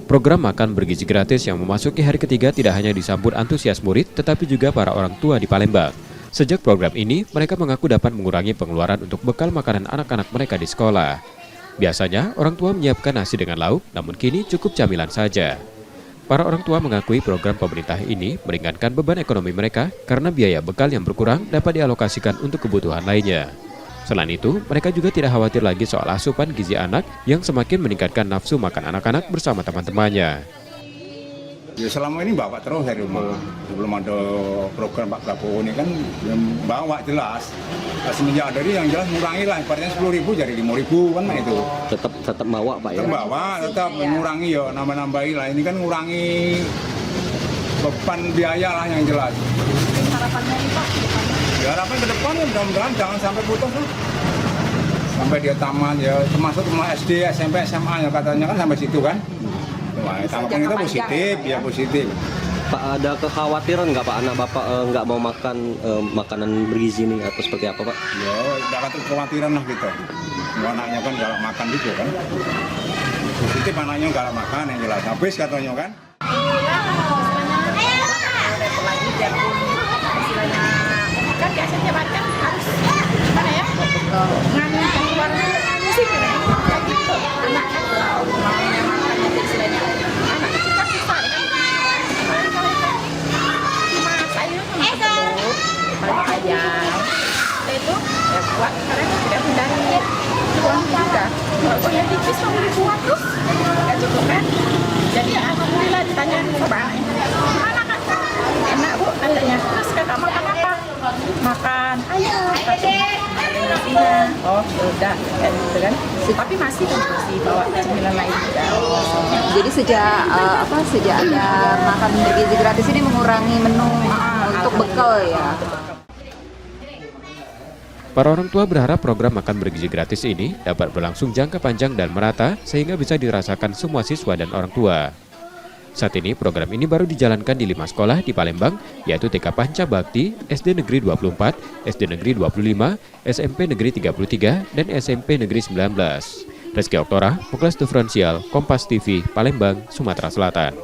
Program makan bergizi gratis yang memasuki hari ketiga tidak hanya disambut antusias murid, tetapi juga para orang tua di Palembang. Sejak program ini, mereka mengaku dapat mengurangi pengeluaran untuk bekal makanan anak-anak mereka di sekolah. Biasanya, orang tua menyiapkan nasi dengan lauk, namun kini cukup camilan saja. Para orang tua mengakui program pemerintah ini meringankan beban ekonomi mereka karena biaya bekal yang berkurang dapat dialokasikan untuk kebutuhan lainnya. Selain itu, mereka juga tidak khawatir lagi soal asupan gizi anak yang semakin meningkatkan nafsu makan anak-anak bersama teman-temannya. Ya selama ini bawa terus dari rumah. Sebelum ada program Pak Prabowo ini kan yang bawa jelas. Semenjak dari yang jelas mengurangi lah, ibaratnya 10.000 jadi 5.000 kan itu. Tetap bawa Pak ya? Tetap bawa, tetap mengurangi ya, nambah-nambahi lah. Ini kan mengurangi beban biaya lah yang jelas. Harapannya ini Pak? Ya harapan ke depan ya mudah-mudahan jangan sampai putus lah. Sampai dia tamat ya, termasuk rumah SD, SMP, SMA ya katanya kan sampai situ kan. Wah, tanggapan kita positif, ya positif. Pak, ada kekhawatiran nggak Pak anak Bapak nggak mau makan makanan bergizi ini atau seperti apa Pak? Ya, tidak ada kekhawatiran lah gitu. Anaknya kan galak makan gitu kan. Positif anaknya galak makan yang jelas. Habis katanya kan. Kan biasanya makan harus gimana ya? Nganu keluar musik kayak gitu. Anak maunya makan jadi istilahnya. Anak kecil kan susah ya. Cuma sayur sama telur, paling ayam. Itu ya kuat karena tidak mendarat. Uang juga. Kalau yang tipis mau dibuat terus nggak cukup kan? Jadi alhamdulillah ditanya coba mana kak? Enak bu, katanya. Terus kakak makan apa? Makan ayam. Oh sudah kayak gitu kan. Tapi masih bawa cemilan lain juga. Jadi sejak ada makan bergizi gratis ini mengurangi menu untuk bekal ya. Para orang tua berharap program makan bergizi gratis ini dapat berlangsung jangka panjang dan merata sehingga bisa dirasakan semua siswa dan orang tua. Saat ini program ini baru dijalankan di 5 sekolah di Palembang, yaitu TK Panca Bakti, SD Negeri 24, SD Negeri 25, SMP Negeri 33, dan SMP Negeri 19. Reski Oktora, Muklas Diferensial, Kompas TV, Palembang, Sumatera Selatan.